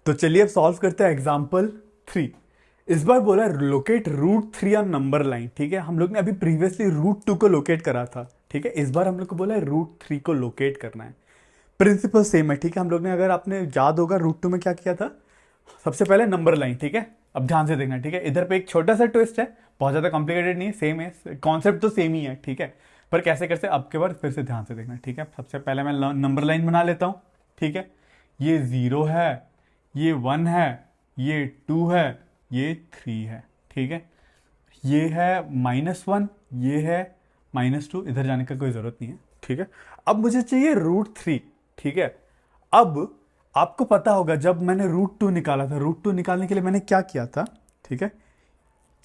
तो चलिए अब सॉल्व करते हैं एग्जाम्पल 3। इस बार बोला locate root 3 on number line. ठीक है, हम लोग ने अभी प्रीवियसली रूट 2 को लोकेट करा था। ठीक है, इस बार हम लोग को बोला है रूट 3 को लोकेट करना है। प्रिंसिपल सेम है। ठीक है, हम लोग ने, अगर आपने याद होगा, रूट 2 में क्या किया था, सबसे पहले नंबर लाइन। ठीक है, अब ध्यान से देखना। ठीक है, इधर पे एक छोटा सा ट्विस्ट है, बहुत ज्यादा कॉम्प्लिकेटेड नहीं है, सेम है, कॉन्सेप्ट तो सेम ही है। ठीक है, पर कैसे कैसे अब के बार फिर से ध्यान से देखना। ठीक है, सबसे पहले मैं नंबर लाइन बना लेता हूं। ठीक है, ये 0 है, ये 1 है, ये 2 है, ये 3 है। ठीक है, ये है -1, ये है -2, इधर जाने का कोई जरूरत नहीं है। ठीक है, अब मुझे चाहिए रूट 3। ठीक है, अब आपको पता होगा जब मैंने रूट 2 निकाला था, रूट 2 निकालने के लिए मैंने क्या किया था। ठीक है,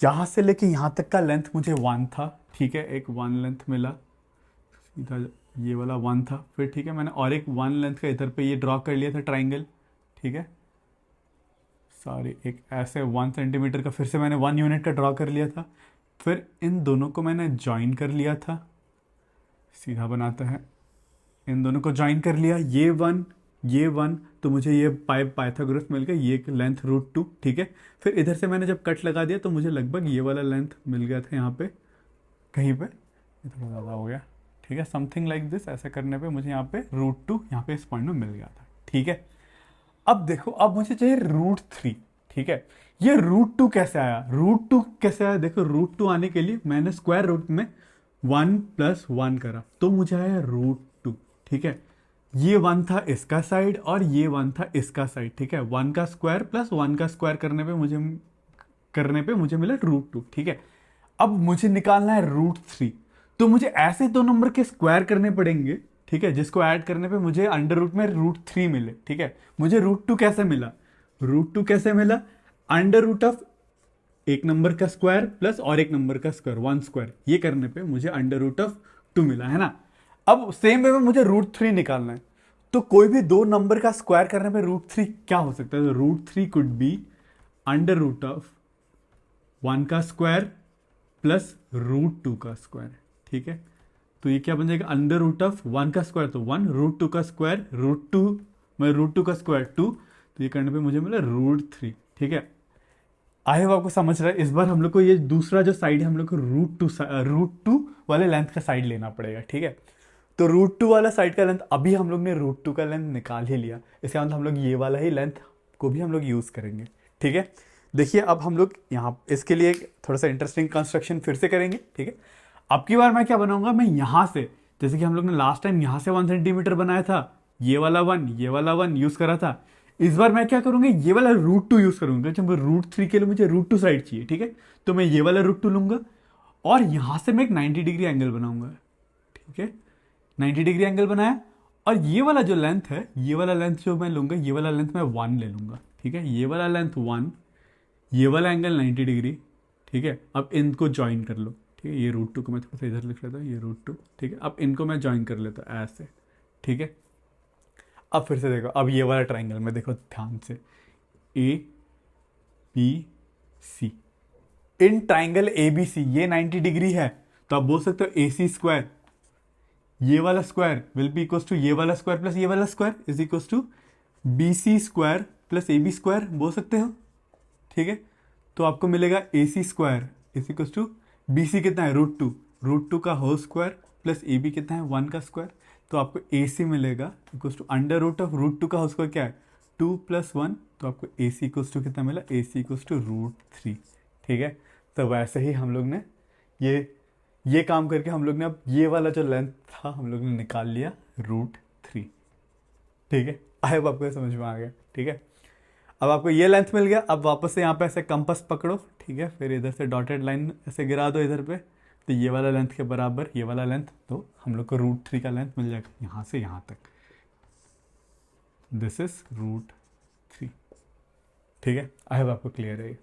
यहां से लेके यहां तक का लेंथ मुझे 1 था। ठीक है, एक 1 लेंथ मिला, सीधा ये वाला 1 था। फिर ठीक है, मैंने और एक 1 लेंथ का इधर पे ये ड्रॉ कर लिया था ट्राइंगल। ठीक है, सॉरी, एक ऐसे 1 सेंटीमीटर का फिर से मैंने 1 यूनिट का ड्रॉ कर लिया था। फिर इन दोनों को मैंने ज्वाइन कर लिया था, सीधा बनाता है, इन दोनों को ज्वाइन कर लिया, ये 1 तो मुझे ये पाइथागोरस मिल गया, ये लेंथ रूट 2। ठीक है, फिर इधर से मैंने जब कट लगा दिया तो मुझे लगभग ये वाला लेंथ मिल गया था यहाँ पे कहीं पे, ये थोड़ा ज़्यादा हो गया। ठीक है, समथिंग लाइक दिस, ऐसा करने पे मुझे यहाँ पे रूट 2 यहाँ पे इस पॉइंट में मिल गया था। ठीक है, अब देखो, अब मुझे चाहिए रूट 3। ठीक है, ये रूट 2 कैसे आया, रूट 2 कैसे आया, देखो रूट 2 आने के लिए मैंने स्क्वायर रूट में 1 + 1 करा तो मुझे आया रूट 2। ठीक है, ये 1 था इसका साइड और ये 1 था इसका साइड। ठीक है, 1 का स्क्वायर प्लस 1 का स्क्वायर करने पे मुझे मिला रूट 2। ठीक है, अब मुझे निकालना है रूट 3, तो मुझे ऐसे दो नंबर के स्क्वायर करने पड़ेंगे। ठीक है, जिसको ऐड करने पे मुझे अंडर रूट में रूट 3 मिले। ठीक है, मुझे रूट 2 कैसे मिला, रूट 2 कैसे मिला, अंडर रूट ऑफ एक नंबर का स्क्वायर प्लस और एक नंबर का स्क्वायर, 1 स्क्वायर, ये करने पे मुझे अंडर रूट ऑफ 2 मिला है ना। अब सेम वे में मुझे रूट 3 निकालना है, तो कोई भी दो नंबर का स्क्वायर करने पे रूट 3 क्या हो सकता है, तो root 3 could be under root of 1 का स्क्वायर प्लस रूट 2 का स्क्वायर। ठीक है, तो ये क्या बन जाएगा, अंडर रूट ऑफ 1 का स्क्वायर तो 1, रूट 2 का स्क्वायर रूट 2, मैं रूट 2 का स्क्वायर 2, तो ये करने पे मुझे मिला रूट 3। ठीक है, आई होप आपको समझ रहा है। इस बार हम लोग को ये दूसरा जो साइड है, हम लोग को रूट टू वाले लेंथ का साइड लेना पड़ेगा। ठीक है, तो रूट 2 वाला साइड का लेंथ अभी हम लोग ने रूट 2 का लेंथ निकाल ही लिया, इसके बाद हम लोग ये वाला ही लेंथ को भी हम लोग यूज करेंगे। ठीक है, देखिए अब हम लोग यहाँ इसके लिए थोड़ा सा इंटरेस्टिंग कंस्ट्रक्शन फिर से करेंगे। ठीक है, अब की बार मैं क्या बनाऊंगा, मैं यहाँ से, जैसे कि हम लोग ने लास्ट टाइम यहाँ से 1 सेंटीमीटर बनाया था, ये वाला वन यूज करा था, इस बार मैं क्या करूंगा, ये वाला रूट 2 यूज करूंगा। जब रूट 3 के लिए मुझे रूट 2 साइड चाहिए। ठीक है, तो मैं ये वाला रूट 2 लूंगा और यहां से मैं एक 90 डिग्री एंगल बनाऊंगा। ठीक है, 90 डिग्री एंगल बनाया, और ये वाला जो लेंथ है, ये वाला लेंथ जो मैं लूंगा, ये वाला लेंथ मैं 1 ले लूंगा। ठीक है, ये वाला लेंथ 1, ये वाला एंगल 90 डिग्री। ठीक है, अब इनको ज्वाइन कर लो। ठीक है, ये रूट 2 को मैं थोड़ा सा इधर लिख लेता हूँ, ये रूट 2। ठीक है, अब इनको मैं ज्वाइन कर लेता हूँ ऐसे। ठीक है, अब फिर से देखो, अब ये वाला ट्राइंगल में देखो ध्यान से, ABC, इन ट्राइंगल ABC ये 90 डिग्री है, तो आप बोल सकते हो AC², ये वाला square will be equal to ये वाला स्क्वायर प्लस ये वाला square is equal to BC² plus AB² बोल सकते हो। ठीक है, तो आपको मिलेगा AC² is equal to BC कितना है, रूट टू का होल स्क्वायर प्लस AB कितना है, 1 का स्क्वायर, तो आपको AC मिलेगा equal to under root of root 2 का होल स्क्वायर क्या है, 2 + 1, तो आपको AC इक्वल टू कितना मिला, AC इक्वल टू रूट 3। ठीक है, तो वैसे ही हम लोग ने ये काम करके हम लोग ने अब ये वाला जो लेंथ था हम लोग ने निकाल लिया रूट 3। ठीक है, आई होप आपको ये समझ में आ गया। ठीक है, अब आपको ये लेंथ मिल गया, अब वापस से यहाँ पे ऐसे कंपास पकड़ो। ठीक है, फिर इधर से डॉटेड लाइन ऐसे गिरा दो इधर पे, तो ये वाला लेंथ के बराबर ये वाला लेंथ, तो हम लोग को रूट 3 का लेंथ मिल जाएगा यहाँ से यहाँ तक, दिस इज रूट 3। ठीक है, आई होप आपको क्लियर है।